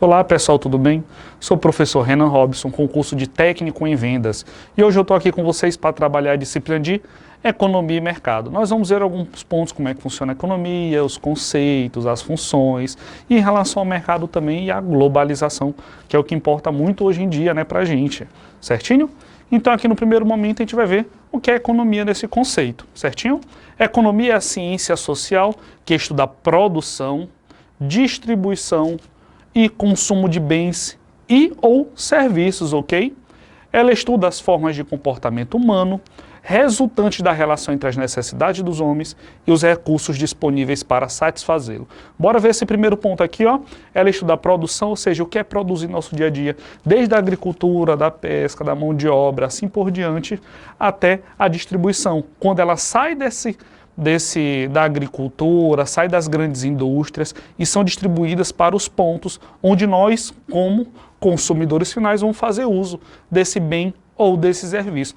Olá pessoal, tudo bem? Sou o professor Renan Robson, com o curso de Técnico em Vendas. E hoje eu estou aqui com vocês para trabalhar a disciplina de Economia e Mercado. Nós vamos ver alguns pontos, como é que funciona a economia, os conceitos, as funções, e em relação ao mercado também e à globalização, que é o que importa muito hoje em dia, né, para a gente, certinho? Então aqui no primeiro momento a gente vai ver o que é economia nesse conceito, certinho? Economia é a ciência social que estuda a produção, distribuição e consumo de bens e ou serviços, ok? Ela estuda as formas de comportamento humano, resultantes da relação entre as necessidades dos homens e os recursos disponíveis para satisfazê-lo. Bora ver esse primeiro ponto aqui, ó. Ela estuda a produção, ou seja, o que é produzir no nosso dia a dia, desde a agricultura, da pesca, da mão de obra, assim por diante, até a distribuição. Quando ela sai da agricultura, sai das grandes indústrias e são distribuídas para os pontos onde nós, como consumidores finais, vamos fazer uso desse bem ou desse serviço.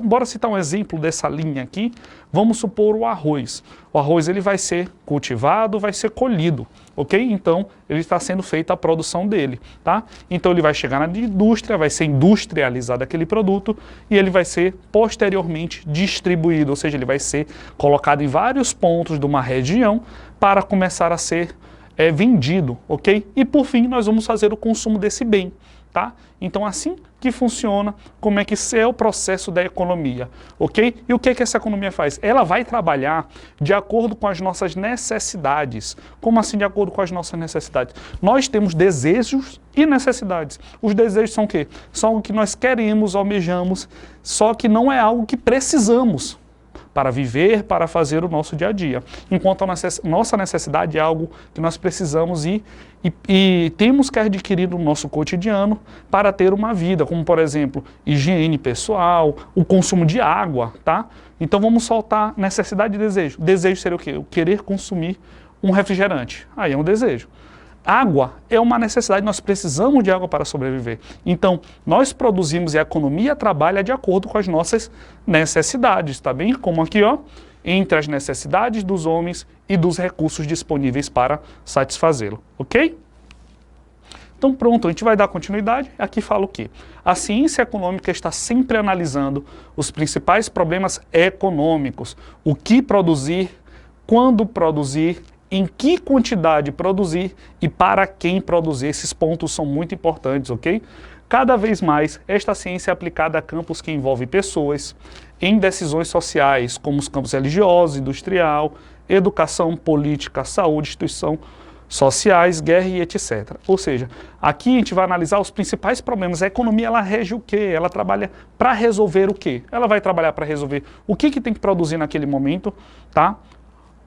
Bora citar um exemplo dessa linha aqui. Vamos supor o arroz. O arroz ele vai ser cultivado, vai ser colhido, ok? Então, ele está sendo feita a produção dele, tá? Então, ele vai chegar na indústria, vai ser industrializado aquele produto e ele vai ser posteriormente distribuído, ou seja, ele vai ser colocado em vários pontos de uma região para começar a ser vendido, ok? E, por fim, nós vamos fazer o consumo desse bem. Tá? Então, assim que funciona, como é que é o processo da economia, ok? E o que essa economia faz? Ela vai trabalhar de acordo com as nossas necessidades. Como assim de acordo com as nossas necessidades? Nós temos desejos e necessidades. Os desejos são o quê? São algo que nós queremos, almejamos, só que não é algo que precisamos para viver, para fazer o nosso dia a dia. Enquanto a nossa necessidade é algo que nós precisamos e temos que adquirir no nosso cotidiano para ter uma vida, como por exemplo, higiene pessoal, o consumo de água, tá? Então vamos soltar necessidade e desejo. Desejo seria o quê? Eu querer consumir um refrigerante. Aí é um desejo. Água é uma necessidade, nós precisamos de água para sobreviver. Então, nós produzimos e a economia trabalha de acordo com as nossas necessidades, tá bem? Como aqui, ó, entre as necessidades dos homens e dos recursos disponíveis para satisfazê-lo, ok? Então pronto, a gente vai dar continuidade. Aqui fala o quê? A ciência econômica está sempre analisando os principais problemas econômicos, o que produzir, quando produzir, em que quantidade produzir e para quem produzir. Esses pontos são muito importantes, ok? Cada vez mais, esta ciência é aplicada a campos que envolvem pessoas, em decisões sociais, como os campos religioso, industrial, educação, política, saúde, instituição sociais, guerra e etc. Ou seja, aqui a gente vai analisar os principais problemas. A economia, ela rege o quê? Ela trabalha para resolver o quê? Ela vai trabalhar para resolver o que tem que produzir naquele momento, tá?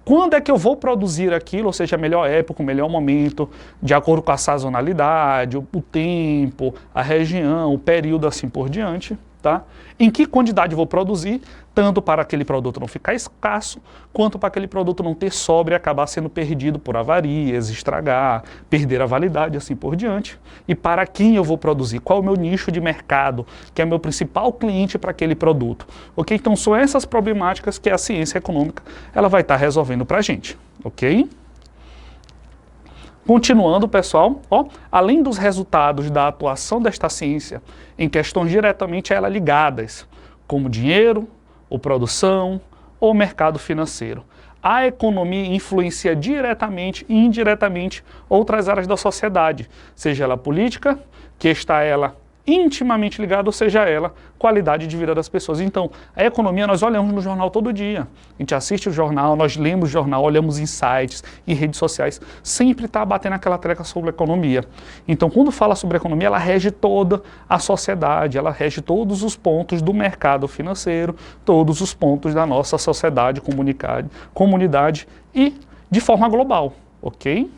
Quando é que eu vou produzir aquilo, ou seja, a melhor época, o melhor momento, de acordo com a sazonalidade, o tempo, a região, o período, assim por diante, tá? Em que quantidade eu vou produzir, tanto para aquele produto não ficar escasso, quanto para aquele produto não ter sobra e acabar sendo perdido por avarias, estragar, perder a validade, assim por diante. E para quem eu vou produzir, qual é o meu nicho de mercado, que é o meu principal cliente para aquele produto. Ok? Então são essas problemáticas que a ciência econômica ela vai estar resolvendo para a gente, ok? Continuando, pessoal, ó, além dos resultados da atuação desta ciência em questões diretamente a ela ligadas, como dinheiro, ou produção, ou mercado financeiro, a economia influencia diretamente e indiretamente outras áreas da sociedade, seja ela política, que está ela intimamente ligada, ou seja ela, qualidade de vida das pessoas. Então, a economia nós olhamos no jornal todo dia. A gente assiste o jornal, nós lemos o jornal, olhamos em sites e redes sociais, sempre está batendo aquela tecla sobre a economia. Então, quando fala sobre a economia, ela rege toda a sociedade, ela rege todos os pontos do mercado financeiro, todos os pontos da nossa sociedade, comunidade e de forma global, ok?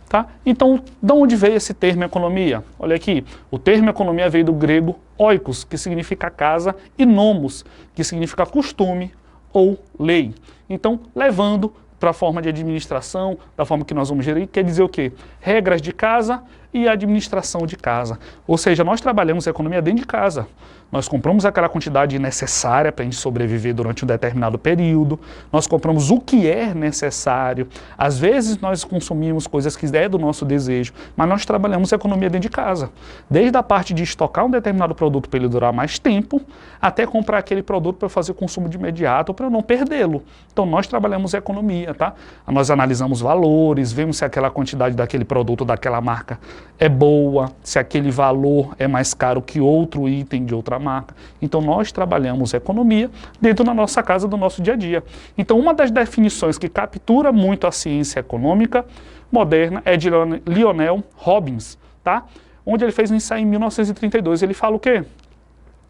Tá? Então, de onde veio esse termo economia? Olha aqui, o termo economia veio do grego oikos, que significa casa, e nomos, que significa costume ou lei. Então, levando para a forma de administração, da forma que nós vamos gerir, quer dizer o quê? Regras de casa e administração de casa. Ou seja, nós trabalhamos a economia dentro de casa. Nós compramos aquela quantidade necessária para a gente sobreviver durante um determinado período, nós compramos o que é necessário, às vezes nós consumimos coisas que é do nosso desejo, mas nós trabalhamos a economia dentro de casa. Desde a parte de estocar um determinado produto para ele durar mais tempo, até comprar aquele produto para fazer consumo de imediato, para eu não perdê-lo. Então nós trabalhamos a economia, tá? Nós analisamos valores, vemos se aquela quantidade daquele produto, daquela marca é boa, se aquele valor é mais caro que outro item de outra marca. Então nós trabalhamos a economia dentro da nossa casa, do nosso dia a dia. Então uma das definições que captura muito a ciência econômica moderna é de Lionel Robbins, tá? Onde ele fez um ensaio em 1932. Ele fala o quê?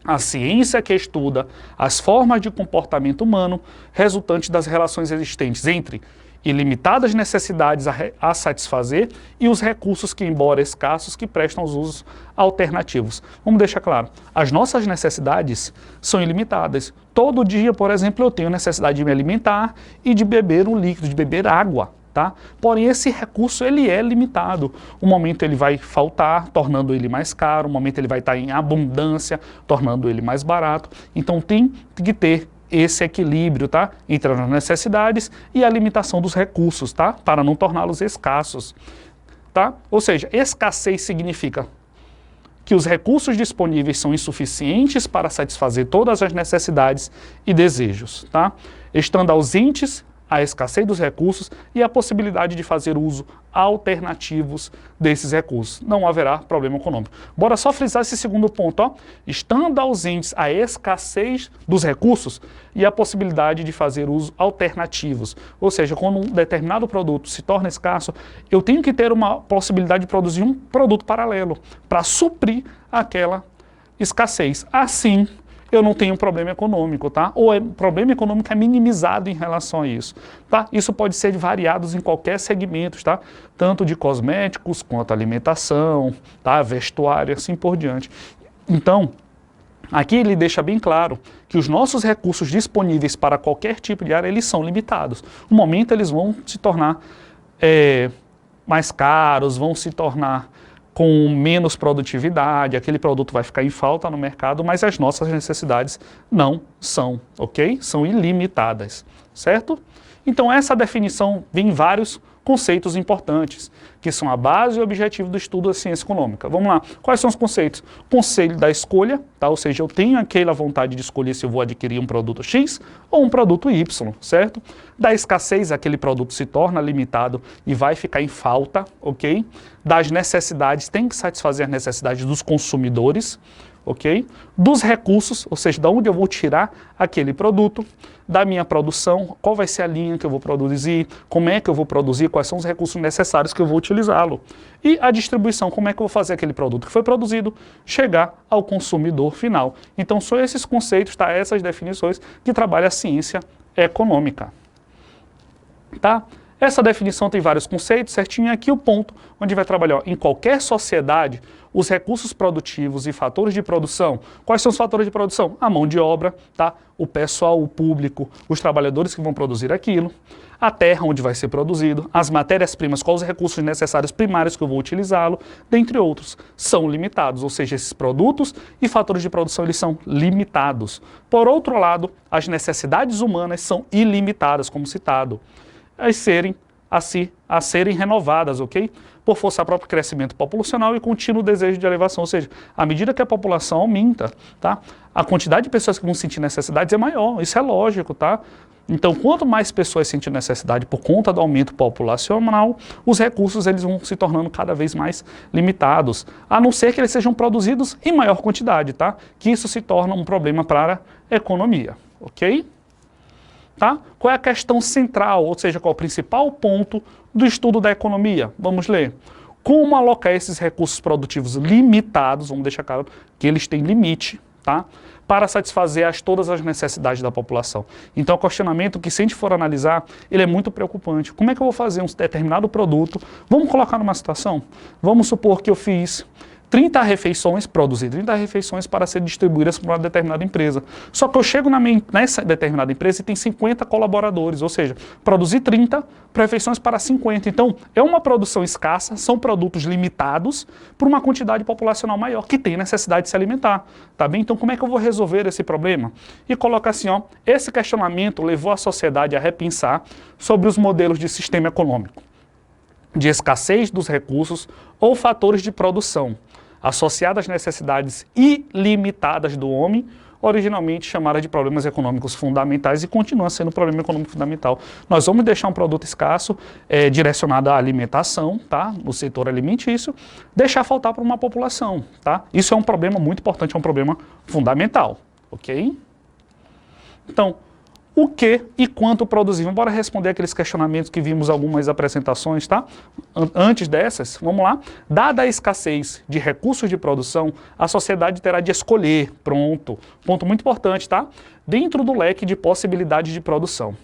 A ciência que estuda as formas de comportamento humano resultantes das relações existentes entre ilimitadas necessidades a satisfazer e os recursos que, embora escassos, que prestam aos usos alternativos. Vamos deixar claro, as nossas necessidades são ilimitadas. Todo dia, por exemplo, eu tenho necessidade de me alimentar e de beber um líquido, de beber água. Tá? Porém, esse recurso ele é limitado. Um momento ele vai faltar, tornando ele mais caro, um momento ele vai estar em abundância, tornando ele mais barato. Então tem que ter esse equilíbrio, tá? Entre as necessidades e a limitação dos recursos, tá? Para não torná-los escassos, tá? Ou seja, escassez significa que os recursos disponíveis são insuficientes para satisfazer todas as necessidades e desejos, tá? Estando ausentes a escassez dos recursos e a possibilidade de fazer uso alternativos desses recursos. Não haverá problema econômico. Bora só frisar esse segundo ponto, ó. Estando ausentes a escassez dos recursos e a possibilidade de fazer uso alternativos. Ou seja, quando um determinado produto se torna escasso, eu tenho que ter uma possibilidade de produzir um produto paralelo para suprir aquela escassez. Assim, eu não tenho problema econômico, tá? Ou o problema econômico é minimizado em relação a isso, tá? Isso pode ser variado em qualquer segmento, tá? Tanto de cosméticos, quanto alimentação, tá? Vestuário, assim por diante. Então, aqui ele deixa bem claro que os nossos recursos disponíveis para qualquer tipo de área, eles são limitados. No momento eles vão se tornar mais caros, vão se tornar com menos produtividade, aquele produto vai ficar em falta no mercado, mas as nossas necessidades não são, ok? São ilimitadas, certo? Então essa definição vem em vários conceitos importantes, que são a base e o objetivo do estudo da ciência econômica. Vamos lá, quais são os conceitos? Conceito da escolha, tá? Ou seja, eu tenho aquela vontade de escolher se eu vou adquirir um produto X ou um produto Y, certo? Da escassez, aquele produto se torna limitado e vai ficar em falta, ok? Das necessidades, tem que satisfazer as necessidades dos consumidores, ok? Dos recursos, ou seja, de onde eu vou tirar aquele produto, da minha produção, qual vai ser a linha que eu vou produzir, como é que eu vou produzir, quais são os recursos necessários que eu vou utilizá-lo. E a distribuição, como é que eu vou fazer aquele produto que foi produzido chegar ao consumidor final. Então são esses conceitos, tá? Essas definições que trabalha a ciência econômica. Tá? Essa definição tem vários conceitos, certinho, e aqui o ponto onde vai trabalhar. Em qualquer sociedade, os recursos produtivos e fatores de produção. Quais são os fatores de produção? A mão de obra, tá? O pessoal, o público, os trabalhadores que vão produzir aquilo, a terra onde vai ser produzido, as matérias-primas, quais os recursos necessários primários que eu vou utilizá-lo, dentre outros, são limitados, ou seja, esses produtos e fatores de produção eles são limitados. Por outro lado, as necessidades humanas são ilimitadas, como citado, a serem renovadas, ok? Por força do próprio crescimento populacional e contínuo desejo de elevação, ou seja, à medida que a população aumenta, tá? A quantidade de pessoas que vão sentir necessidades é maior, isso é lógico, tá? Então, quanto mais pessoas sentem necessidade por conta do aumento populacional, os recursos eles vão se tornando cada vez mais limitados, a não ser que eles sejam produzidos em maior quantidade, tá? Que isso se torna um problema para a economia, ok? Tá? Qual é a questão central, ou seja, qual é o principal ponto do estudo da economia? Vamos ler. Como alocar esses recursos produtivos limitados, vamos deixar claro que eles têm limite, tá? Para satisfazer todas as necessidades da população. Então, o questionamento que, se a gente for analisar, ele é muito preocupante. Como é que eu vou fazer um determinado produto? Vamos colocar numa situação? Vamos supor que eu fiz 30 refeições, produzir 30 refeições para ser distribuídas para uma determinada empresa. Só que eu chego nessa determinada empresa e tem 50 colaboradores, ou seja, produzir 30 refeições para 50. Então, é uma produção escassa, são produtos limitados por uma quantidade populacional maior, que tem necessidade de se alimentar, tá bem? Então, como é que eu vou resolver esse problema? E coloca assim, ó, esse questionamento levou a sociedade a repensar sobre os modelos de sistema econômico, de escassez dos recursos ou fatores de produção, associadas às necessidades ilimitadas do homem, originalmente chamada de problemas econômicos fundamentais e continua sendo um problema econômico fundamental. Nós vamos deixar um produto escasso, direcionado à alimentação, tá? No setor alimentício, deixar faltar para uma população, tá? Isso é um problema muito importante, é um problema fundamental, ok? Então, o que e quanto produzir? Vamos embora responder aqueles questionamentos que vimos algumas apresentações, tá? Antes dessas, vamos lá. Dada a escassez de recursos de produção, a sociedade terá de escolher, pronto, ponto muito importante, tá? Dentro do leque de possibilidades de produção,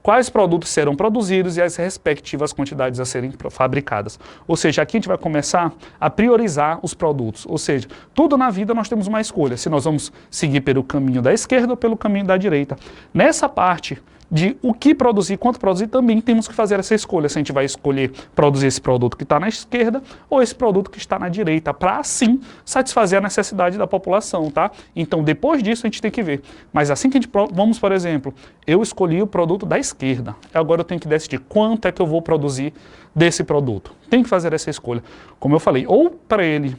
quais produtos serão produzidos e as respectivas quantidades a serem fabricadas. Ou seja, aqui a gente vai começar a priorizar os produtos. Ou seja, tudo na vida nós temos uma escolha, se nós vamos seguir pelo caminho da esquerda ou pelo caminho da direita. Nessa parte de o que produzir, quanto produzir, também temos que fazer essa escolha, se a gente vai escolher produzir esse produto que está na esquerda ou esse produto que está na direita, para assim satisfazer a necessidade da população, tá? Então, depois disso, a gente tem que ver. Mas assim que a gente, vamos, por exemplo, eu escolhi o produto da esquerda, agora eu tenho que decidir quanto é que eu vou produzir desse produto. Tem que fazer essa escolha. Como eu falei, ou para ele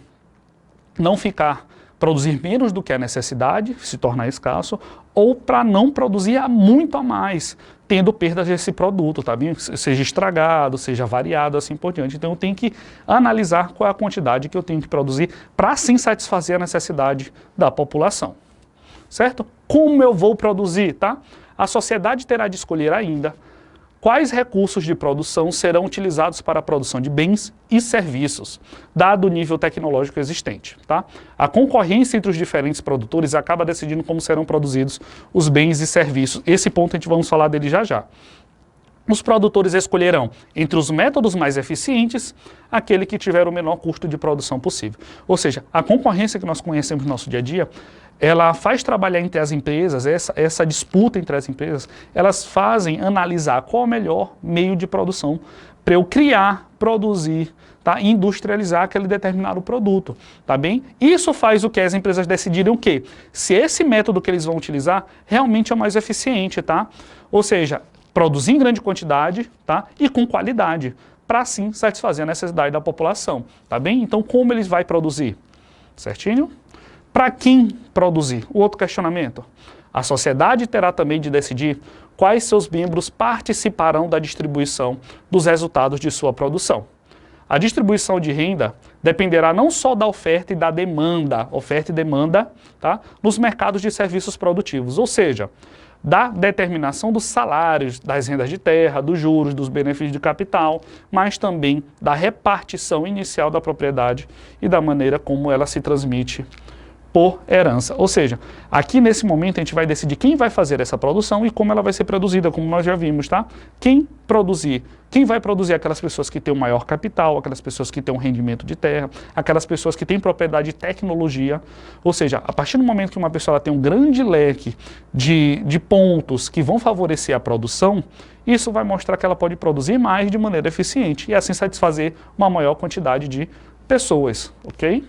não ficar produzir menos do que a necessidade, se tornar escasso, ou para não produzir muito a mais, tendo perdas desse produto, tá bem? Seja estragado, seja variado, assim por diante. Então eu tenho que analisar qual é a quantidade que eu tenho que produzir para assim satisfazer a necessidade da população, certo? Como eu vou produzir, tá? A sociedade terá de escolher ainda quais recursos de produção serão utilizados para a produção de bens e serviços, dado o nível tecnológico existente, tá? A concorrência entre os diferentes produtores acaba decidindo como serão produzidos os bens e serviços. Esse ponto a gente vamos falar dele já já. Os produtores escolherão, entre os métodos mais eficientes, aquele que tiver o menor custo de produção possível. Ou seja, a concorrência que nós conhecemos no nosso dia a dia, ela faz trabalhar entre as empresas, essa disputa entre as empresas, elas fazem analisar qual é o melhor meio de produção para eu criar, produzir, tá? Industrializar aquele determinado produto, tá bem? Isso faz o que as empresas decidirem o quê? Se esse método que eles vão utilizar realmente é o mais eficiente, tá? Ou seja, produzir em grande quantidade, tá? E com qualidade, para assim satisfazer a necessidade da população, tá bem? Então, como eles vão produzir? Certinho? Para quem produzir? O outro questionamento. A sociedade terá também de decidir quais seus membros participarão da distribuição dos resultados de sua produção. A distribuição de renda dependerá não só da oferta e da demanda, tá? Nos mercados de serviços produtivos, ou seja, da determinação dos salários, das rendas de terra, dos juros, dos benefícios de capital, mas também da repartição inicial da propriedade e da maneira como ela se transmite por herança. Ou seja, aqui nesse momento a gente vai decidir quem vai fazer essa produção e como ela vai ser produzida, como nós já vimos, tá? Quem vai produzir aquelas pessoas que têm o maior capital, aquelas pessoas que têm um rendimento de terra, aquelas pessoas que têm propriedade de tecnologia. Ou seja, a partir do momento que uma pessoa tem um grande leque de pontos que vão favorecer a produção, isso vai mostrar que ela pode produzir mais de maneira eficiente e assim satisfazer uma maior quantidade de pessoas, ok?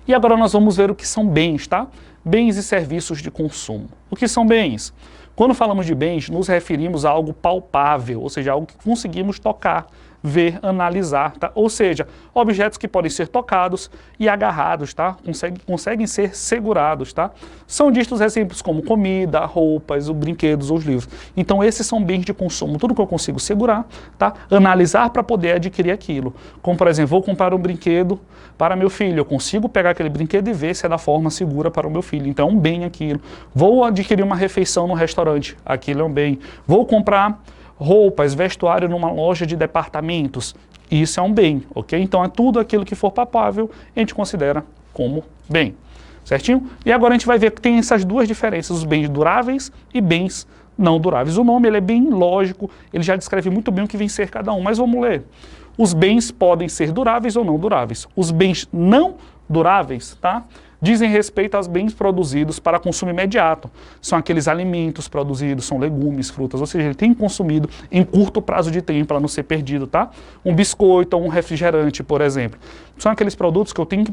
E agora nós vamos ver o que são bens, tá? Bens e serviços de consumo. O que são bens? Quando falamos de bens, nos referimos a algo palpável, ou seja, algo que conseguimos tocar, ver, analisar, tá? Ou seja, objetos que podem ser tocados e agarrados, tá? Conseguem ser segurados, tá? São distos exemplos como comida, roupas, brinquedos ou os livros. Então esses são bens de consumo, tudo que eu consigo segurar, tá? Analisar para poder adquirir aquilo. Como por exemplo, vou comprar um brinquedo para meu filho, eu consigo pegar aquele brinquedo e ver se é da forma segura para o meu filho, então é um bem aquilo. Vou adquirir uma refeição no restaurante, aquilo é um bem. Vou comprar roupas, vestuário numa loja de departamentos, isso é um bem, ok? Então é tudo aquilo que for palpável, a gente considera como bem, certinho? E agora a gente vai ver que tem essas duas diferenças, os bens duráveis e bens não duráveis. O nome ele é bem lógico, ele já descreve muito bem o que vem ser cada um, mas vamos ler. os bens podem ser duráveis ou não duráveis. Os bens não duráveis, tá? Dizem respeito aos bens produzidos para consumo imediato. São aqueles alimentos produzidos, são legumes, frutas, ou seja, ele tem consumido em curto prazo de tempo para não ser perdido, tá? Um biscoito ou um refrigerante, por exemplo. São aqueles produtos que eu tenho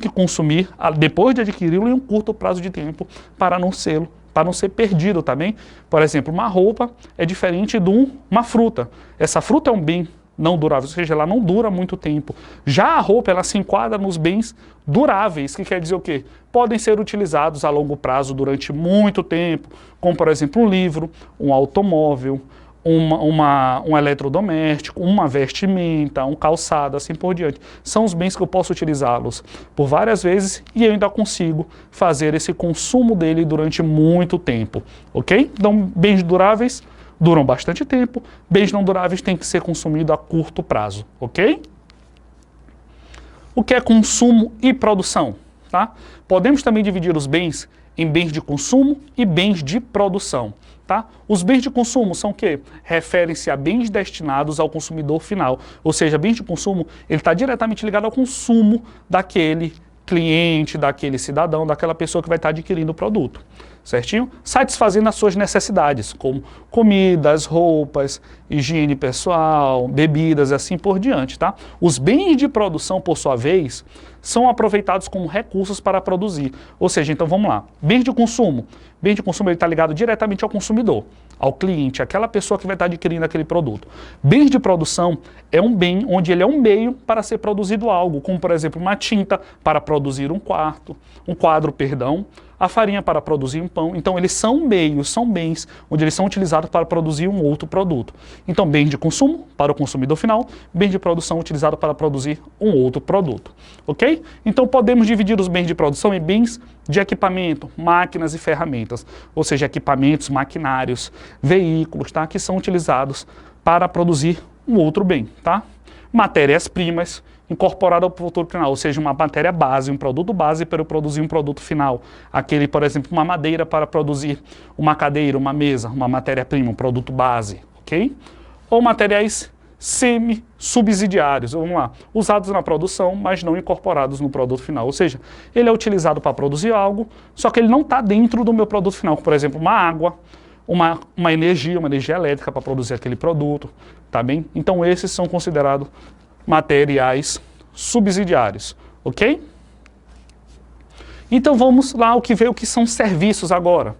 que consumir depois de adquiri-lo em um curto prazo de tempo para não ser perdido, tá bem? Por exemplo, uma roupa é diferente de uma fruta. Essa fruta é um bem não durável, ou seja, ela não dura muito tempo. Já a roupa, ela se enquadra nos bens duráveis, que quer dizer o quê? Podem ser utilizados a longo prazo durante muito tempo, como por exemplo um livro, um automóvel, um eletrodoméstico, uma vestimenta, um calçado, assim por diante. São os bens que eu posso utilizá-los por várias vezes e eu ainda consigo fazer esse consumo dele durante muito tempo, ok? Então, bens duráveis duram bastante tempo, bens não duráveis têm que ser consumidos a curto prazo, ok? O que é consumo e produção, tá? Podemos também dividir os bens em bens de consumo e bens de produção, tá? Os bens de consumo são o quê? Referem-se a bens destinados ao consumidor final, ou seja, bens de consumo, ele está diretamente ligado ao consumo daquele cliente, daquele cidadão, daquela pessoa que vai estar adquirindo o produto, certinho? Satisfazendo as suas necessidades, como comidas, roupas, higiene pessoal, bebidas e assim por diante, tá? Os bens de produção, por sua vez, são aproveitados como recursos para produzir. Ou seja, então vamos lá, bens de consumo. Bem de consumo ele está ligado diretamente ao consumidor, ao cliente, àquela pessoa que vai estar adquirindo aquele produto. Bens de produção é um bem onde ele é um meio para ser produzido algo, como por exemplo uma tinta para produzir um quadro, a farinha para produzir um pão. Então eles são meios, são bens onde eles são utilizados para produzir um outro produto. Então bens de consumo para o consumidor final, bens de produção utilizado para produzir um outro produto, ok? Então podemos dividir os bens de produção em bens de equipamento, máquinas e ferramentas, ou seja, equipamentos, maquinários, veículos, tá? Que são utilizados para produzir um outro bem, tá? Matérias-primas incorporado ao produto final, ou seja, uma matéria base, um produto base para eu produzir um produto final. Aquele, por exemplo, uma madeira para produzir uma cadeira, uma mesa, uma matéria-prima, um produto base, ok? Ou materiais semi-subsidiários, vamos lá, usados na produção, mas não incorporados no produto final. Ou seja, ele é utilizado para produzir algo, só que ele não está dentro do meu produto final, por exemplo, uma água, uma energia elétrica para produzir aquele produto, tá bem? Então esses são considerados materiais subsidiários, ok? Então vamos lá ver o que são serviços agora.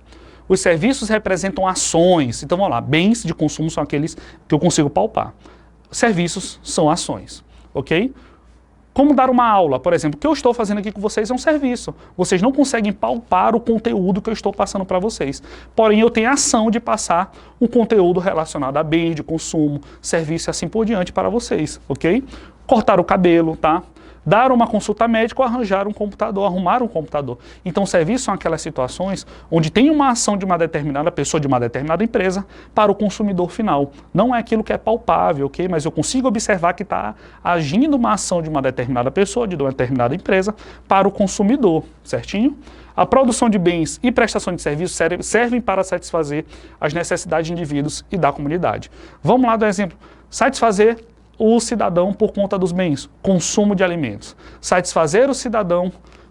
Os serviços representam ações, então vamos lá, bens de consumo são aqueles que eu consigo palpar. Serviços são ações, ok? Como dar uma aula, por exemplo, o que eu estou fazendo aqui com vocês é um serviço. Vocês não conseguem palpar o conteúdo que eu estou passando para vocês. Porém, eu tenho a ação de passar um conteúdo relacionado a bens de consumo, serviço e assim por diante para vocês, ok? Cortar o cabelo, tá? Dar uma consulta médica ou arranjar um computador, arrumar um computador. Então, serviços são aquelas situações onde tem uma ação de uma determinada pessoa, de uma determinada empresa, para o consumidor final. Não é aquilo que é palpável, ok? Mas eu consigo observar que está agindo uma ação de uma determinada pessoa, de uma determinada empresa, para o consumidor, certinho? A produção de bens e prestação de serviços servem para satisfazer as necessidades de indivíduos e da comunidade. Vamos lá do exemplo. Satisfazer o cidadão por conta dos bens, consumo de alimentos. Satisfazer o cidadão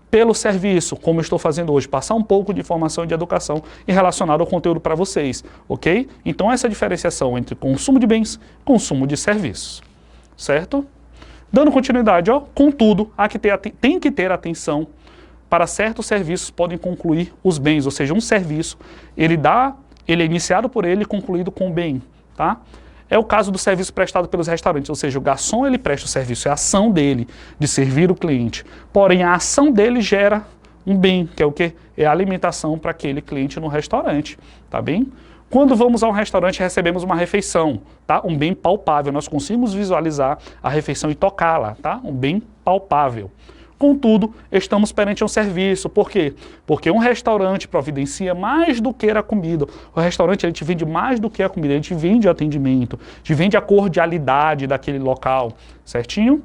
pelo serviço, como eu estou fazendo hoje, passar um pouco de informação e de educação e relacionado ao conteúdo para vocês, ok? Então essa diferenciação entre consumo de bens e consumo de serviços, certo? Dando continuidade, ó, contudo, tem que ter atenção para certos serviços podem concluir os bens, ou seja, um serviço, ele é iniciado por ele e concluído com o bem, tá? É o caso do serviço prestado pelos restaurantes, ou seja, o garçom ele presta o serviço, é a ação dele de servir o cliente. Porém, a ação dele gera um bem, que é o quê? É a alimentação para aquele cliente no restaurante, tá bem? Quando vamos a um restaurante, recebemos uma refeição, tá? Um bem palpável, nós conseguimos visualizar a refeição e tocá-la, tá? Um bem palpável. Contudo, estamos perante um serviço. Por quê? Porque um restaurante providencia mais do que a comida. O restaurante ele te vende mais do que a comida, ele te vende atendimento, te vende a cordialidade daquele local, certinho?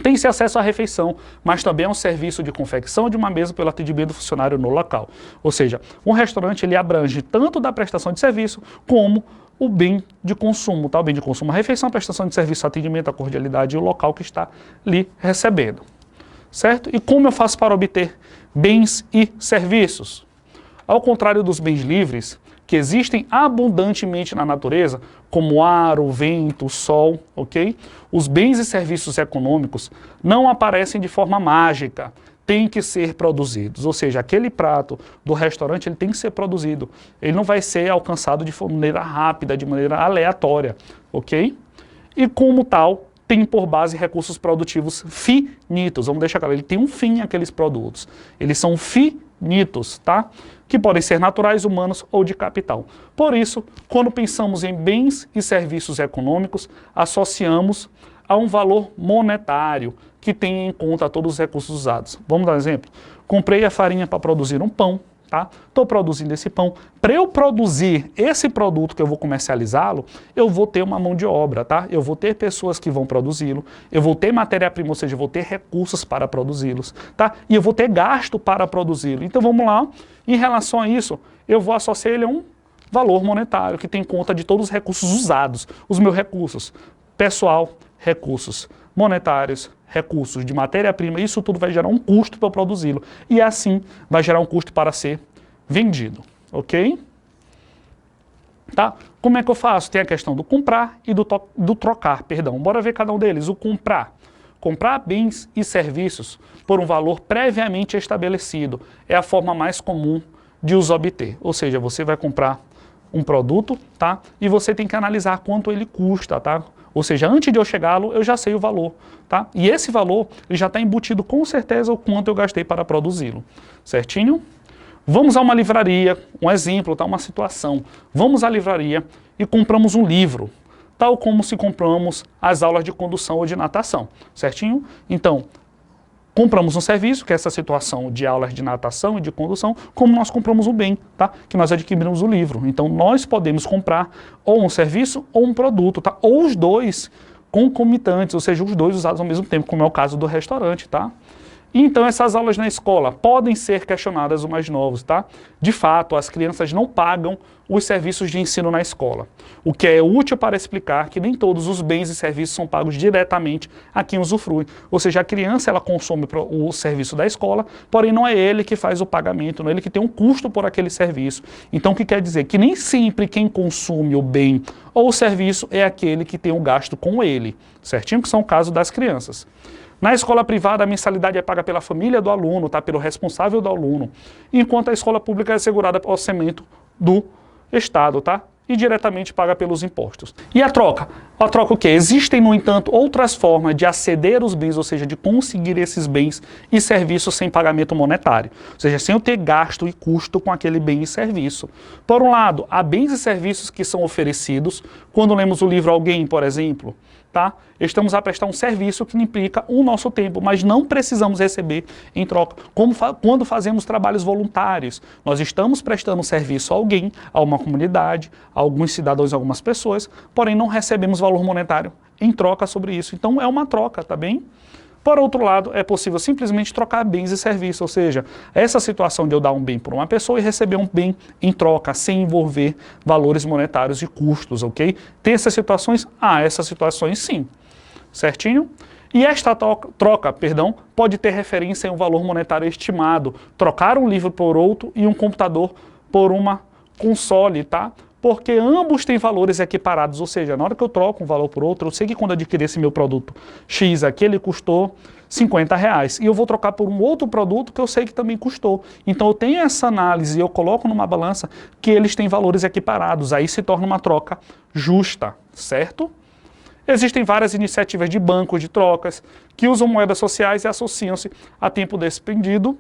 Tem-se acesso à refeição, mas também é um serviço de confecção de uma mesa pelo atendimento do funcionário no local. Ou seja, um restaurante ele abrange tanto da prestação de serviço como o bem de consumo, tá? O bem de consumo, a refeição, a prestação de serviço, atendimento, a cordialidade e o local que está lhe recebendo, certo? E como eu faço para obter bens e serviços? Ao contrário dos bens livres, que existem abundantemente na natureza, como o ar, o vento, o sol, ok? Os bens e serviços econômicos não aparecem de forma mágica, têm que ser produzidos, ou seja, aquele prato do restaurante ele tem que ser produzido, ele não vai ser alcançado de maneira rápida, de maneira aleatória, ok? E como tal, tem por base recursos produtivos finitos, vamos deixar claro, ele tem um fim aqueles produtos, eles são finitos, tá? Que podem ser naturais, humanos ou de capital. Por isso, quando pensamos em bens e serviços econômicos, associamos a um valor monetário que tenha em conta todos os recursos usados. Vamos dar um exemplo? Comprei a farinha para produzir um pão, tá? Estou produzindo esse pão. Para eu produzir esse produto que eu vou comercializá-lo, eu vou ter uma mão de obra, tá? Eu vou ter pessoas que vão produzi-lo, eu vou ter matéria-prima, ou seja, eu vou ter recursos para produzi-los, tá? E eu vou ter gasto para produzi-lo. Então vamos lá, em relação a isso, eu vou associar ele a um valor monetário que tem conta de todos os recursos usados, os meus recursos, pessoal, recursos monetários, recursos de matéria-prima, isso tudo vai gerar um custo para eu produzi-lo. E assim vai gerar um custo para ser vendido, ok? Tá? Como é que eu faço? Tem a questão do comprar e do trocar, perdão. Bora ver cada um deles. O comprar. Comprar bens e serviços por um valor previamente estabelecido é a forma mais comum de os obter. Ou seja, você vai comprar um produto, tá? E você tem que analisar quanto ele custa, tá? Ou seja, antes de eu chegá-lo, eu já sei o valor, tá? E esse valor ele já está embutido com certeza o quanto eu gastei para produzi-lo, certinho? Vamos a uma livraria, um exemplo, tá? Uma situação. Vamos à livraria e compramos um livro, tal como se compramos as aulas de condução ou de natação, certinho? Então, compramos um serviço, que é essa situação de aulas de natação e de condução, como nós compramos um bem, tá? Que nós adquirimos o livro. Então, nós podemos comprar ou um serviço ou um produto, tá? Ou os dois concomitantes, ou seja, os dois usados ao mesmo tempo, como é o caso do restaurante, tá? E então, essas aulas na escola podem ser questionadas os mais novos, tá? De fato, as crianças não pagam os serviços de ensino na escola, o que é útil para explicar que nem todos os bens e serviços são pagos diretamente a quem usufrui. Ou seja, a criança ela consome o serviço da escola, porém não é ele que faz o pagamento, não é ele que tem um custo por aquele serviço. Então, o que quer dizer? Que nem sempre quem consome o bem ou o serviço é aquele que tem o gasto com ele, certinho? Que são o caso das crianças. Na escola privada, a mensalidade é paga pela família do aluno, tá? Pelo responsável do aluno, enquanto a escola pública é assegurada pelo orçamento do Estado, tá? E diretamente paga pelos impostos. E a troca? A troca o quê? Existem, no entanto, outras formas de aceder aos bens, ou seja, de conseguir esses bens e serviços sem pagamento monetário. Ou seja, sem eu ter gasto e custo com aquele bem e serviço. Por um lado, há bens e serviços que são oferecidos quando lemos o livro Alguém, por exemplo, tá? Estamos a prestar um serviço que implica o nosso tempo, mas não precisamos receber em troca. Como quando fazemos trabalhos voluntários, nós estamos prestando um serviço a alguém, a uma comunidade, a alguns cidadãos, a algumas pessoas, porém não recebemos valor monetário em troca sobre isso. Então é uma troca, tá bem? Por outro lado, é possível simplesmente trocar bens e serviços, ou seja, essa situação de eu dar um bem por uma pessoa e receber um bem em troca, sem envolver valores monetários e custos, ok? Tem essas situações? Ah, essas situações sim, certinho? E esta troca, pode ter referência em um valor monetário estimado, trocar um livro por outro e um computador por uma console, tá? Porque ambos têm valores equiparados, ou seja, na hora que eu troco um valor por outro, eu sei que quando eu adquirir esse meu produto X aqui, ele custou R$50, e eu vou trocar por um outro produto que eu sei que também custou. Então eu tenho essa análise e eu coloco numa balança que eles têm valores equiparados, aí se torna uma troca justa, certo? Existem várias iniciativas de bancos de trocas que usam moedas sociais e associam-se a tempo despendido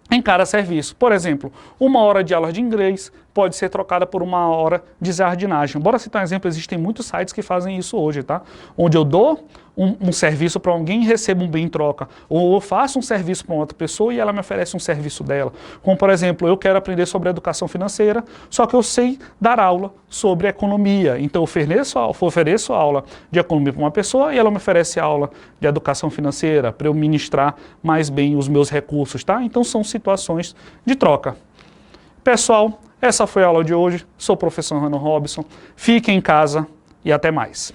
em cada serviço. Por exemplo, 1 hora de aula de inglês pode ser trocada por 1 hora de jardinagem. Bora citar um exemplo, existem muitos sites que fazem isso hoje, tá? Onde eu dou um serviço para alguém e recebo um bem em troca. Ou eu faço um serviço para outra pessoa e ela me oferece um serviço dela. Como, por exemplo, eu quero aprender sobre educação financeira, só que eu sei dar aula sobre economia. Então, eu ofereço aula de economia para uma pessoa e ela me oferece aula de educação financeira para eu ministrar mais bem os meus recursos, tá? Então, são situações de troca. Pessoal, Essa foi a aula de hoje. Sou o professor Renan Robson. Fiquem em casa e até mais.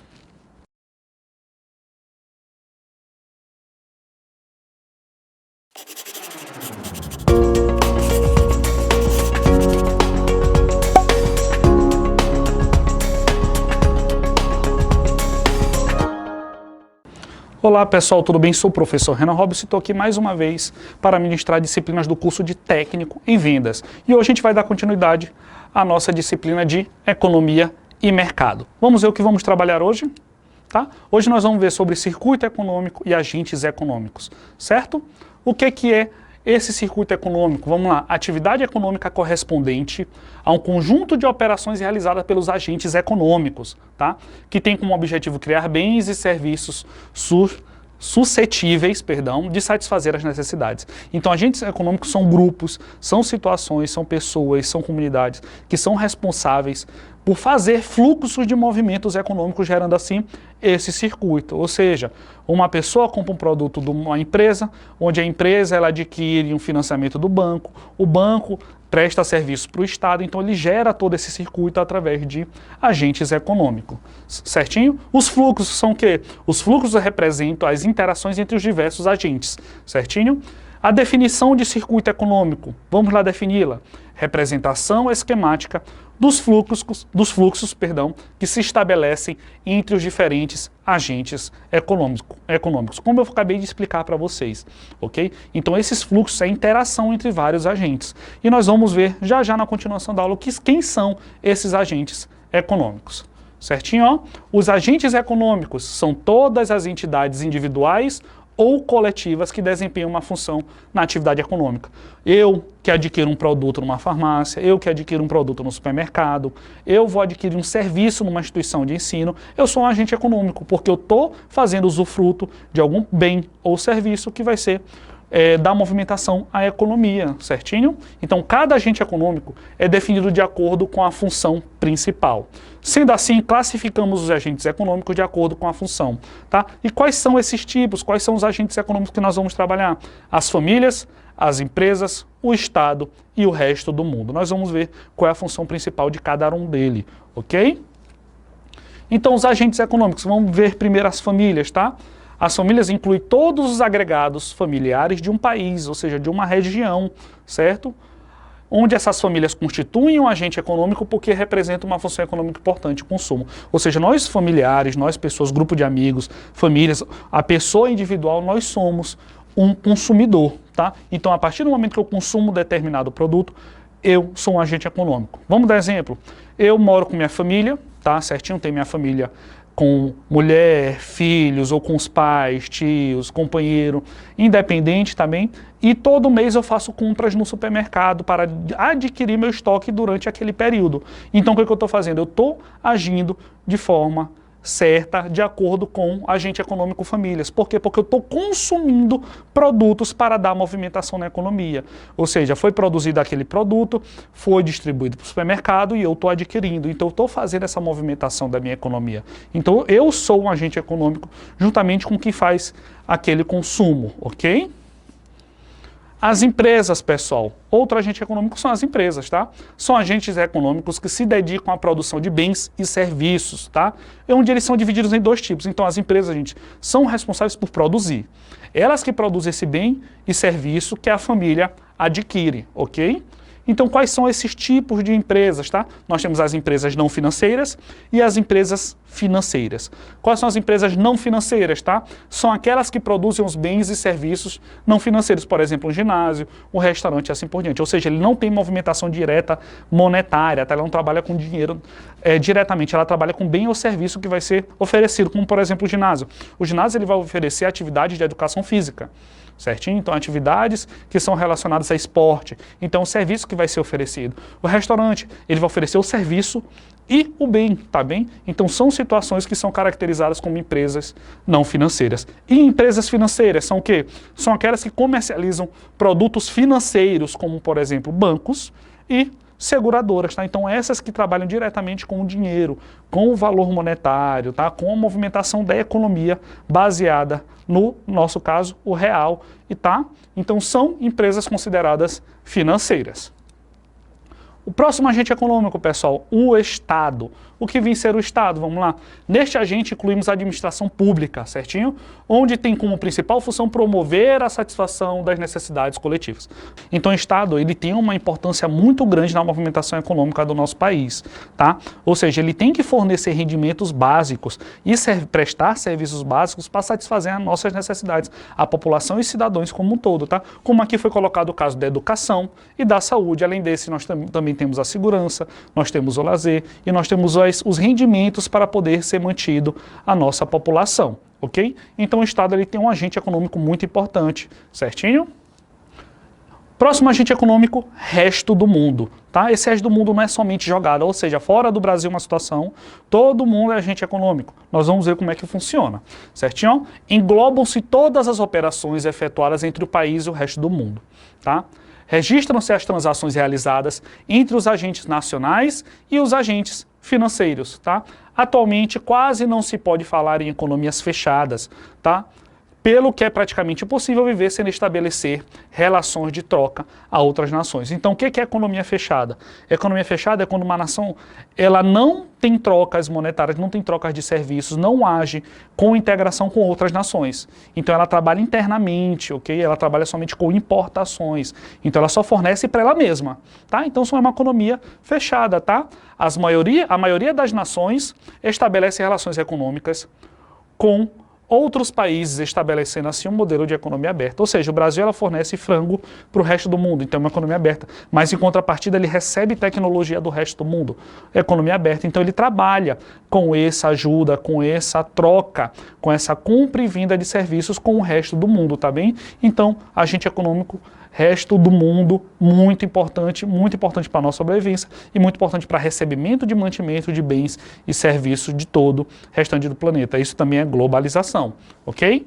Olá pessoal, tudo bem? Sou o professor Renan Robson e estou aqui mais uma vez para ministrar disciplinas do curso de Técnico em Vendas. E hoje a gente vai dar continuidade à nossa disciplina de Economia e Mercado. Vamos ver o que vamos trabalhar hoje? Tá? Hoje nós vamos ver sobre circuito econômico e agentes econômicos, certo? O que é esse circuito econômico? Vamos lá, atividade econômica correspondente a um conjunto de operações realizadas pelos agentes econômicos, tá? Que tem como objetivo criar bens e serviços suscetíveis, de satisfazer as necessidades. Então, agentes econômicos são grupos, são situações, são pessoas, são comunidades que são responsáveis por fazer fluxos de movimentos econômicos, gerando assim esse circuito. Ou seja, uma pessoa compra um produto de uma empresa, onde a empresa ela adquire um financiamento do banco, o banco presta serviço para o Estado, então ele gera todo esse circuito através de agentes econômicos, certinho? Os fluxos são o quê? Os fluxos representam as interações entre os diversos agentes, certinho? A definição de circuito econômico, vamos lá defini-la. Representação esquemática dos fluxos, que se estabelecem entre os diferentes agentes econômicos, como eu acabei de explicar para vocês, ok? Então esses fluxos é a interação entre vários agentes. E nós vamos ver já na continuação da aula quem são esses agentes econômicos. Certinho? Ó? Os agentes econômicos são todas as entidades individuais ou coletivas que desempenham uma função na atividade econômica. Eu que adquiro um produto numa farmácia, eu que adquiro um produto no supermercado, eu vou adquirir um serviço numa instituição de ensino, eu sou um agente econômico, porque eu estou fazendo usufruto de algum bem ou serviço que vai ser da movimentação à economia, certinho? Então, cada agente econômico é definido de acordo com a função principal. Sendo assim, classificamos os agentes econômicos de acordo com a função, tá? E quais são esses tipos? Quais são os agentes econômicos que nós vamos trabalhar? As famílias, as empresas, o Estado e o resto do mundo. Nós vamos ver qual é a função principal de cada um deles, ok? Então, os agentes econômicos, vamos ver primeiro as famílias, tá? As famílias incluem todos os agregados familiares de um país, ou seja, de uma região, certo? Onde essas famílias constituem um agente econômico porque representam uma função econômica importante, o consumo. Ou seja, nós familiares, nós pessoas, grupo de amigos, famílias, a pessoa individual, nós somos um consumidor, tá? Então, a partir do momento que eu consumo determinado produto, eu sou um agente econômico. Vamos dar exemplo. Eu moro com minha família, tá? Certinho, tenho minha família com mulher, filhos, ou com os pais, tios, companheiro, independente também, e todo mês eu faço compras no supermercado para adquirir meu estoque durante aquele período. Então, o que eu estou fazendo? Eu estou agindo de forma certa, de acordo com o agente econômico famílias. Por quê? Porque eu estou consumindo produtos para dar movimentação na economia. Ou seja, foi produzido aquele produto, foi distribuído para o supermercado e eu estou adquirindo. Então, eu estou fazendo essa movimentação da minha economia. Então, eu sou um agente econômico juntamente com quem faz aquele consumo, ok? As empresas, pessoal, outro agente econômico são as empresas, tá? São agentes econômicos que se dedicam à produção de bens e serviços, tá? É onde eles são divididos em dois tipos. Então, as empresas, gente, são responsáveis por produzir. Elas que produzem esse bem e serviço que a família adquire, ok? Então, quais são esses tipos de empresas, tá? Nós temos as empresas não financeiras e as empresas financeiras. Quais são as empresas não financeiras, tá? São aquelas que produzem os bens e serviços não financeiros, por exemplo, um ginásio, um restaurante e assim por diante. Ou seja, ele não tem movimentação direta monetária, tá? Ela não trabalha com dinheiro diretamente, ela trabalha com bem ou serviço que vai ser oferecido, como por exemplo o ginásio. O ginásio ele vai oferecer atividades de educação física. Certinho? Então, atividades que são relacionadas a esporte. Então, o serviço que vai ser oferecido. O restaurante, ele vai oferecer o serviço e o bem, tá bem? Então, são situações que são caracterizadas como empresas não financeiras. E empresas financeiras são o quê? São aquelas que comercializam produtos financeiros, como, por exemplo, bancos e seguradoras, tá? Então, essas que trabalham diretamente com o dinheiro, com o valor monetário, tá? Com a movimentação da economia baseada no nosso caso, o real, e tá? Então, são empresas consideradas financeiras. O próximo agente econômico, pessoal, o Estado. O que vem ser o Estado? Vamos lá. Neste agente incluímos a administração pública, certinho? Onde tem como principal função promover a satisfação das necessidades coletivas. Então o Estado, ele tem uma importância muito grande na movimentação econômica do nosso país, tá? Ou seja, ele tem que fornecer rendimentos básicos e prestar serviços básicos para satisfazer as nossas necessidades, a população e cidadãos como um todo, tá? Como aqui foi colocado o caso da educação e da saúde. Além desse, nós também temos a segurança, nós temos o lazer e nós temos os rendimentos para poder ser mantido a nossa população, ok? Então o Estado ele tem um agente econômico muito importante, certinho? Próximo agente econômico, resto do mundo, tá? Esse resto do mundo não é somente jogado, ou seja, fora do Brasil uma situação, todo mundo é agente econômico. Nós vamos ver como é que funciona, certinho? Englobam-se todas as operações efetuadas entre o país e o resto do mundo, tá? Registram-se as transações realizadas entre os agentes nacionais e os agentes financeiros, tá? Atualmente quase não se pode falar em economias fechadas, tá? Pelo que é praticamente impossível viver sem estabelecer relações de troca a outras nações. Então, o que é economia fechada? Economia fechada é quando uma nação ela não tem trocas monetárias, não tem trocas de serviços, não age com integração com outras nações. Então, ela trabalha internamente, ok? Ela trabalha somente com importações. Então, ela só fornece para ela mesma, tá? Então, isso é uma economia fechada, tá? A maioria das nações estabelece relações econômicas com outros países, estabelecendo assim um modelo de economia aberta. Ou seja, o Brasil ela fornece frango para o resto do mundo, então é uma economia aberta. Mas em contrapartida ele recebe tecnologia do resto do mundo, economia aberta. Então ele trabalha com essa ajuda, com essa troca, com essa compra e venda de serviços com o resto do mundo, tá bem? Então, agente econômico resto do mundo, muito importante para a nossa sobrevivência e muito importante para recebimento de mantimento de bens e serviços de todo o restante do planeta. Isso também é globalização, ok?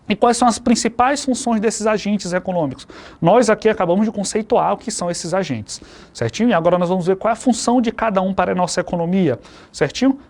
E quais são as principais funções desses agentes econômicos? Nós aqui acabamos de conceituar o que são esses agentes, certinho? E agora nós vamos ver qual é a função de cada um para a nossa economia, certinho?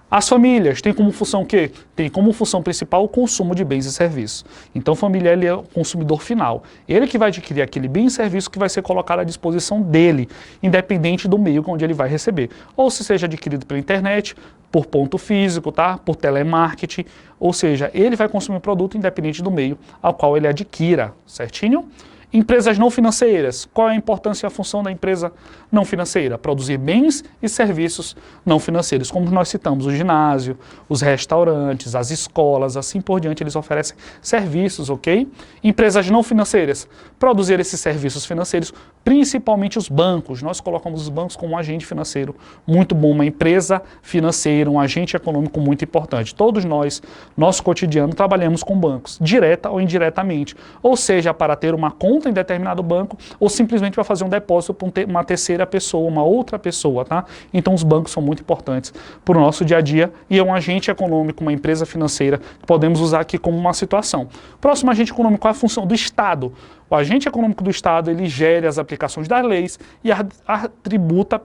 As famílias têm como função o quê? Tem como função principal o consumo de bens e serviços. Então, a família ele é o consumidor final. Ele que vai adquirir aquele bem e serviço que vai ser colocado à disposição dele, independente do meio onde ele vai receber. Ou se seja adquirido pela internet, por ponto físico, tá? Por telemarketing. Ou seja, ele vai consumir o produto independente do meio ao qual ele adquira, certinho? Empresas não financeiras. Qual é a importância e a função da empresa não financeira? Produzir bens e serviços não financeiros, como nós citamos, o ginásio, os restaurantes, as escolas, assim por diante, eles oferecem serviços, ok? Empresas não financeiras. Produzir esses serviços financeiros, principalmente os bancos. Nós colocamos os bancos como um agente financeiro muito bom, uma empresa financeira, um agente econômico muito importante. Todos nós, nosso cotidiano, trabalhamos com bancos, direta ou indiretamente. Ou seja, para ter uma conta em determinado banco ou simplesmente para fazer um depósito para uma terceira pessoa, uma outra pessoa, tá? Então os bancos são muito importantes para o nosso dia a dia e é um agente econômico, uma empresa financeira que podemos usar aqui como uma situação. Próximo agente econômico, qual é a função do Estado? O agente econômico do Estado, ele gera as aplicações das leis e atributa,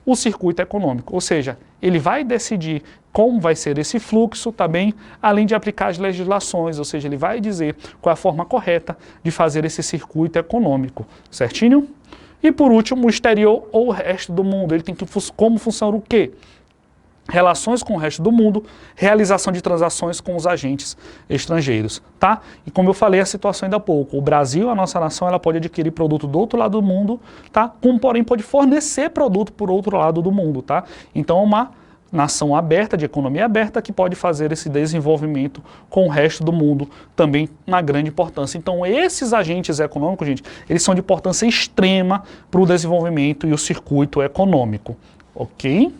o circuito econômico. Ou seja, ele vai decidir como vai ser esse fluxo também, além de aplicar as legislações, ou seja, ele vai dizer qual é a forma correta de fazer esse circuito econômico, certinho? E por último, o exterior ou o resto do mundo, ele tem que como funcionar o quê? Relações com o resto do mundo, realização de transações com os agentes estrangeiros, tá? E como eu falei a situação ainda há pouco, o Brasil, a nossa nação, ela pode adquirir produto do outro lado do mundo, tá? Como porém pode fornecer produto por outro lado do mundo, tá? Então é uma nação aberta, de economia aberta, que pode fazer esse desenvolvimento com o resto do mundo também na grande importância. Então esses agentes econômicos, gente, eles são de importância extrema para o desenvolvimento e o circuito econômico, ok?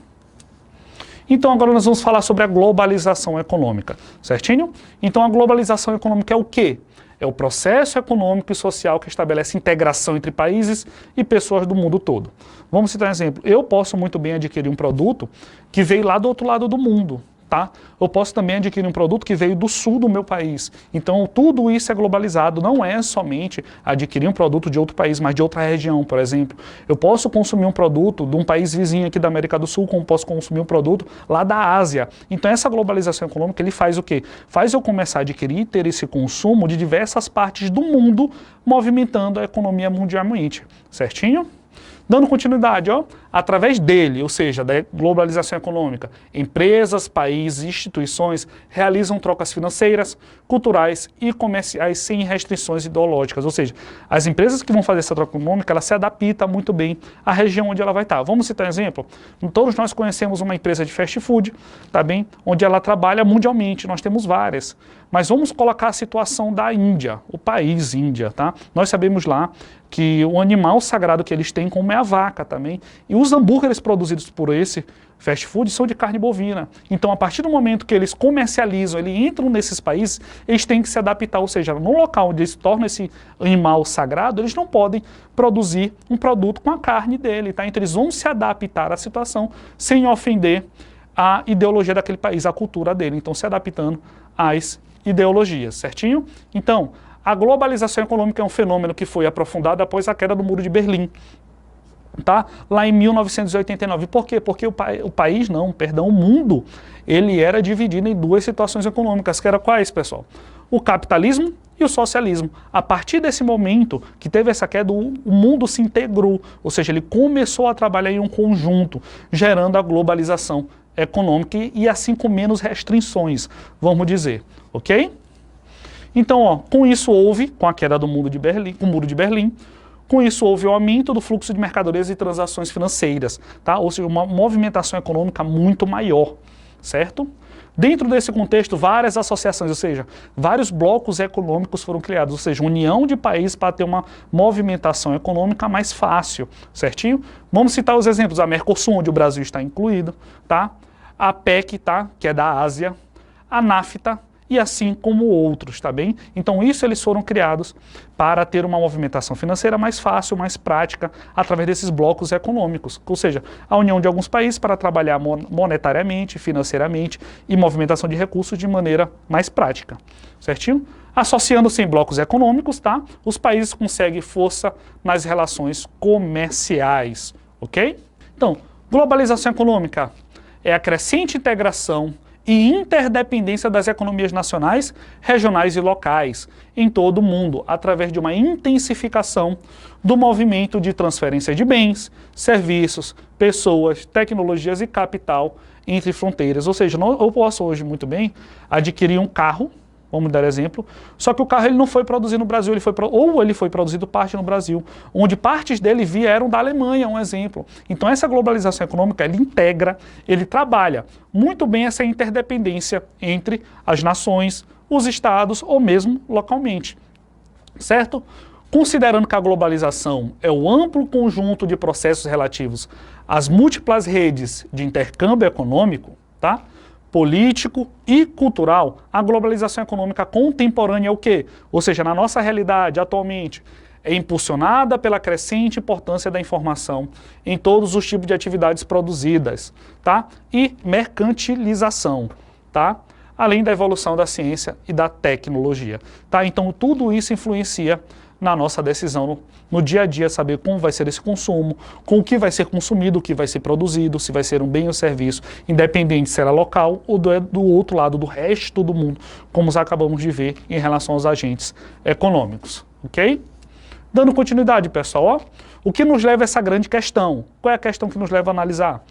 Então agora nós vamos falar sobre a globalização econômica, certinho? Então a globalização econômica é o quê? É o processo econômico e social que estabelece integração entre países e pessoas do mundo todo. Vamos citar um exemplo. Eu posso muito bem adquirir um produto que veio lá do outro lado do mundo, tá? Eu posso também adquirir um produto que veio do sul do meu país. Então tudo isso é globalizado, não é somente adquirir um produto de outro país, mas de outra região, por exemplo. Eu posso consumir um produto de um país vizinho aqui da América do Sul, como posso consumir um produto lá da Ásia. Então essa globalização econômica, ele faz o quê? Faz eu começar a adquirir e ter esse consumo de diversas partes do mundo, movimentando a economia mundialmente, certinho? Dando continuidade, ó, através dele, ou seja, da globalização econômica, empresas, países e instituições realizam trocas financeiras, culturais e comerciais sem restrições ideológicas, ou seja, as empresas que vão fazer essa troca econômica, ela se adapta muito bem à região onde ela vai estar. Vamos citar um exemplo? Todos nós conhecemos uma empresa de fast food, tá bem? Onde ela trabalha mundialmente, nós temos várias. Mas vamos colocar a situação da Índia, o país Índia, tá? Nós sabemos lá que o animal sagrado que eles têm como é a vaca também. E os hambúrgueres produzidos por esse fast food são de carne bovina. Então, a partir do momento que eles comercializam, eles entram nesses países, eles têm que se adaptar, ou seja, no local onde eles tornam esse animal sagrado, eles não podem produzir um produto com a carne dele, tá? Então, eles vão se adaptar à situação sem ofender a ideologia daquele país, a cultura dele. Então, se adaptando às ideologias, certinho? Então, a globalização econômica é um fenômeno que foi aprofundado após a queda do Muro de Berlim, tá? Lá em 1989. Por quê? Porque o mundo, ele era dividido em duas situações econômicas, que eram quais, pessoal? O capitalismo e o socialismo. A partir desse momento que teve essa queda, o mundo se integrou, ou seja, ele começou a trabalhar em um conjunto, gerando a globalização econômica e assim com menos restrições, vamos dizer, ok? Então, ó, com isso houve, com a queda do Muro de Berlim, com isso houve o aumento do fluxo de mercadorias e transações financeiras, tá? Ou seja, uma movimentação econômica muito maior, certo? Dentro desse contexto, várias associações, ou seja, vários blocos econômicos foram criados, ou seja, união de países para ter uma movimentação econômica mais fácil, certinho? Vamos citar os exemplos, a Mercosul, onde o Brasil está incluído, tá? A PEC, tá? Que é da Ásia, a NAFTA, e assim como outros, tá bem? Então isso eles foram criados para ter uma movimentação financeira mais fácil, mais prática, através desses blocos econômicos, ou seja, a união de alguns países para trabalhar monetariamente, financeiramente e movimentação de recursos de maneira mais prática, certinho? Associando-se em blocos econômicos, tá? Os países conseguem força nas relações comerciais, ok? Então, globalização econômica é a crescente integração e interdependência das economias nacionais, regionais e locais em todo o mundo, através de uma intensificação do movimento de transferência de bens, serviços, pessoas, tecnologias e capital entre fronteiras. Ou seja, eu posso hoje muito bem adquirir um carro, vamos dar exemplo, só que o carro ele não foi produzido no Brasil, ele foi produzido parte no Brasil, onde partes dele vieram da Alemanha, um exemplo. Então essa globalização econômica, ele integra, ele trabalha muito bem essa interdependência entre as nações, os estados ou mesmo localmente, certo? Considerando que a globalização é o amplo conjunto de processos relativos às múltiplas redes de intercâmbio econômico, tá? Político e cultural, a globalização econômica contemporânea é o quê? Ou seja, na nossa realidade atualmente, é impulsionada pela crescente importância da informação em todos os tipos de atividades produzidas, tá? E mercantilização, tá? Além da evolução da ciência e da tecnologia, tá? Então tudo isso influencia na nossa decisão no dia a dia, saber como vai ser esse consumo, com o que vai ser consumido, o que vai ser produzido, se vai ser um bem ou serviço, independente se era local ou do outro lado, do resto do mundo, como acabamos de ver em relação aos agentes econômicos, ok? Dando continuidade, pessoal, ó, o que nos leva a essa grande questão? Qual é a questão que nos leva a analisar?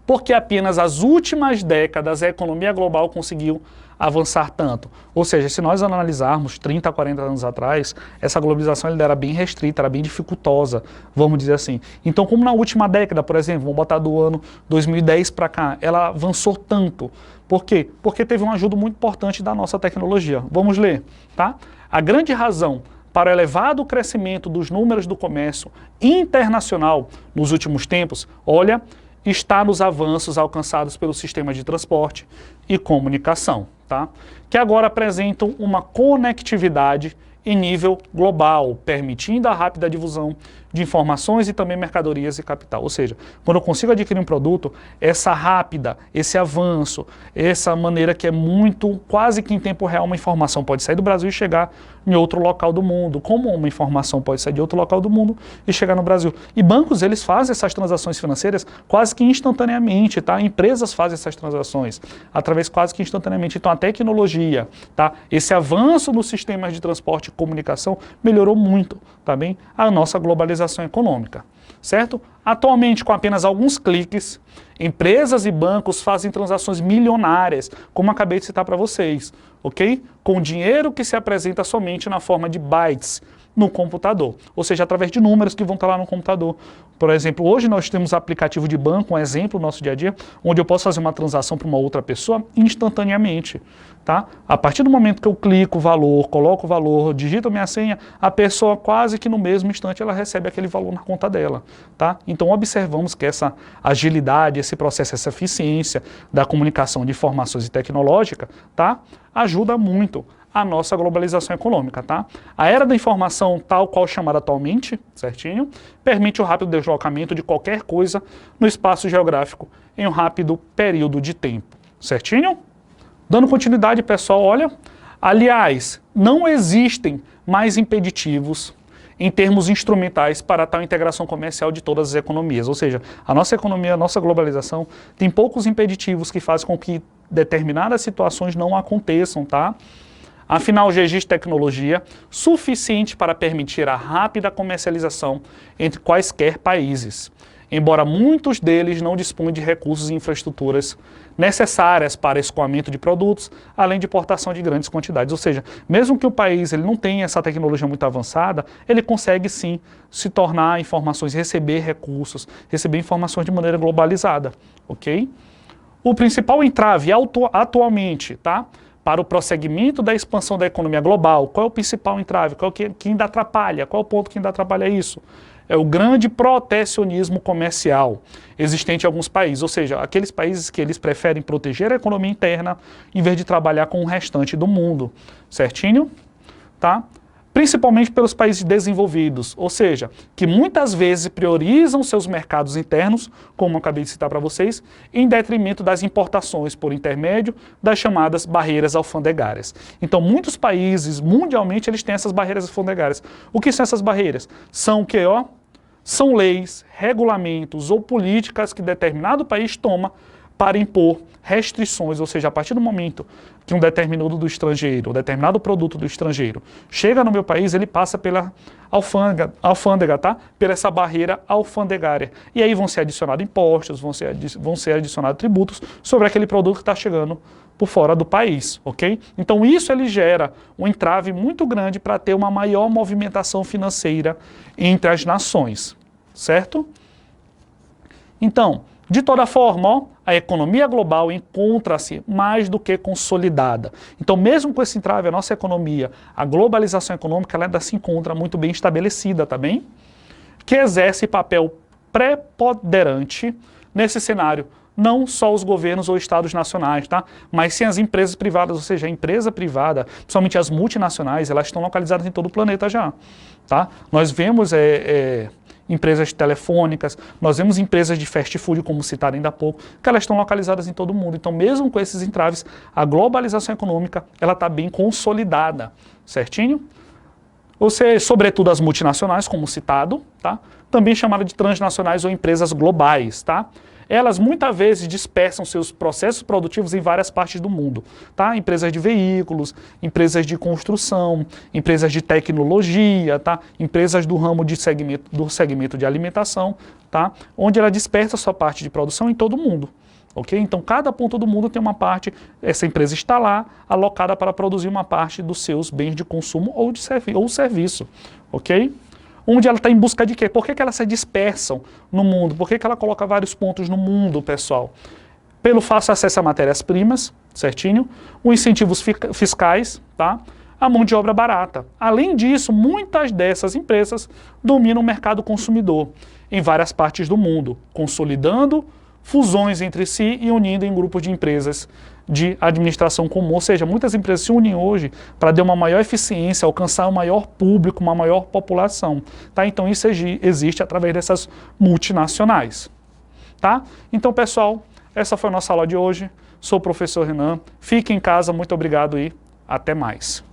Porque apenas as últimas décadas a economia global conseguiu avançar tanto. Ou seja, se nós analisarmos 30, 40 anos atrás, essa globalização era bem restrita, era bem dificultosa, vamos dizer assim. Então, como na última década, por exemplo, vamos botar do ano 2010 para cá, ela avançou tanto. Por quê? Porque teve uma ajuda muito importante da nossa tecnologia. Vamos ler, tá? A grande razão para o elevado crescimento dos números do comércio internacional nos últimos tempos, olha, está nos avanços alcançados pelo sistema de transporte e comunicação, tá? Que agora apresentam uma conectividade em nível global, permitindo a rápida difusão de informações e também mercadorias e capital. Ou seja, quando eu consigo adquirir um produto, essa rápida, esse avanço, essa maneira que é muito, quase que em tempo real, uma informação pode sair do Brasil e chegar em outro local do mundo, como uma informação pode sair de outro local do mundo e chegar no Brasil. E bancos, eles fazem essas transações financeiras quase que instantaneamente, tá? Empresas fazem essas transações através quase que instantaneamente. Então a tecnologia, tá? Esse avanço nos sistemas de transporte e comunicação melhorou muito, tá bem? A nossa globalização globalização econômica, certo? Atualmente, com apenas alguns cliques, empresas e bancos fazem transações milionárias, como acabei de citar para vocês, ok? Com dinheiro que se apresenta somente na forma de bytes no computador, ou seja, através de números que vão estar lá no computador. Por exemplo, hoje nós temos aplicativo de banco, um exemplo no nosso dia a dia, onde eu posso fazer uma transação para uma outra pessoa instantaneamente, tá? A partir do momento que eu clico o valor, coloco o valor, digito a minha senha, a pessoa quase que no mesmo instante ela recebe aquele valor na conta dela, tá? Então observamos que essa agilidade, esse processo, essa eficiência da comunicação de informações e tecnológica, tá? Ajuda muito a nossa globalização econômica, tá? A era da informação, tal qual chamada atualmente, certinho, permite o rápido deslocamento de qualquer coisa no espaço geográfico em um rápido período de tempo, certinho? Dando continuidade, pessoal, olha, aliás, não existem mais impeditivos em termos instrumentais para tal integração comercial de todas as economias, ou seja, a nossa economia, a nossa globalização tem poucos impeditivos que fazem com que determinadas situações não aconteçam, tá? Afinal, já existe tecnologia suficiente para permitir a rápida comercialização entre quaisquer países, embora muitos deles não dispõem de recursos e infraestruturas necessárias para escoamento de produtos, além de importação de grandes quantidades. Ou seja, mesmo que o país ele não tenha essa tecnologia muito avançada, ele consegue sim se tornar informações, receber recursos, receber informações de maneira globalizada, ok? O principal entrave atualmente, tá? Para o prosseguimento da expansão da economia global, qual é o principal entrave? Qual é o que ainda atrapalha? Qual é o ponto que ainda atrapalha isso? É o grande protecionismo comercial existente em alguns países, ou seja, aqueles países que eles preferem proteger a economia interna em vez de trabalhar com o restante do mundo, certinho? Tá? Principalmente pelos países desenvolvidos, ou seja, que muitas vezes priorizam seus mercados internos, como eu acabei de citar para vocês, em detrimento das importações por intermédio das chamadas barreiras alfandegárias. Então, muitos países, mundialmente, eles têm essas barreiras alfandegárias. O que são essas barreiras? São o quê, ó? São leis, regulamentos ou políticas que determinado país toma para impor restrições, ou seja, a partir do momento que um determinado do estrangeiro, um determinado produto do estrangeiro chega no meu país, ele passa pela alfândega, tá? Pela essa barreira alfandegária. E aí vão ser adicionados impostos, vão ser adicionados tributos sobre aquele produto que está chegando por fora do país, ok? Então isso ele gera um entrave muito grande para ter uma maior movimentação financeira entre as nações, certo? Então, de toda forma, ó, a economia global encontra-se mais do que consolidada. Então, mesmo com esse entrave, a nossa economia, a globalização econômica, ela ainda se encontra muito bem estabelecida, tá bem? Que exerce papel preponderante nesse cenário, não só os governos ou estados nacionais, tá? Mas sim as empresas privadas, ou seja, a empresa privada, principalmente as multinacionais, elas estão localizadas em todo o planeta já, tá? Nós vemos empresas telefônicas, nós vemos empresas de fast food, como citaram ainda há pouco, que elas estão localizadas em todo o mundo. Então, mesmo com esses entraves, a globalização econômica, ela está bem consolidada, certinho? Ou seja, sobretudo as multinacionais, como citado, tá? Também chamadas de transnacionais ou empresas globais, tá? Elas muitas vezes dispersam seus processos produtivos em várias partes do mundo, tá? Empresas de veículos, empresas de construção, empresas de tecnologia, tá? Empresas do ramo de segmento de alimentação, tá? Onde ela dispersa sua parte de produção em todo o mundo, ok? Então, cada ponto do mundo tem uma parte, essa empresa está lá, alocada para produzir uma parte dos seus bens de consumo ou serviço, ok? Onde ela está em busca de quê? Por que elas se dispersam no mundo? Por que ela coloca vários pontos no mundo, pessoal? Pelo fácil acesso a matérias-primas, certinho? Os incentivos fiscais, tá? A mão de obra barata. Além disso, muitas dessas empresas dominam o mercado consumidor em várias partes do mundo, consolidando fusões entre si e unindo em grupos de empresas de administração comum, ou seja, muitas empresas se unem hoje para dar uma maior eficiência, alcançar um maior público, uma maior população, tá? Então isso existe através dessas multinacionais, tá? Então, pessoal, essa foi a nossa aula de hoje. Sou o professor Renan. Fique em casa, muito obrigado e até mais.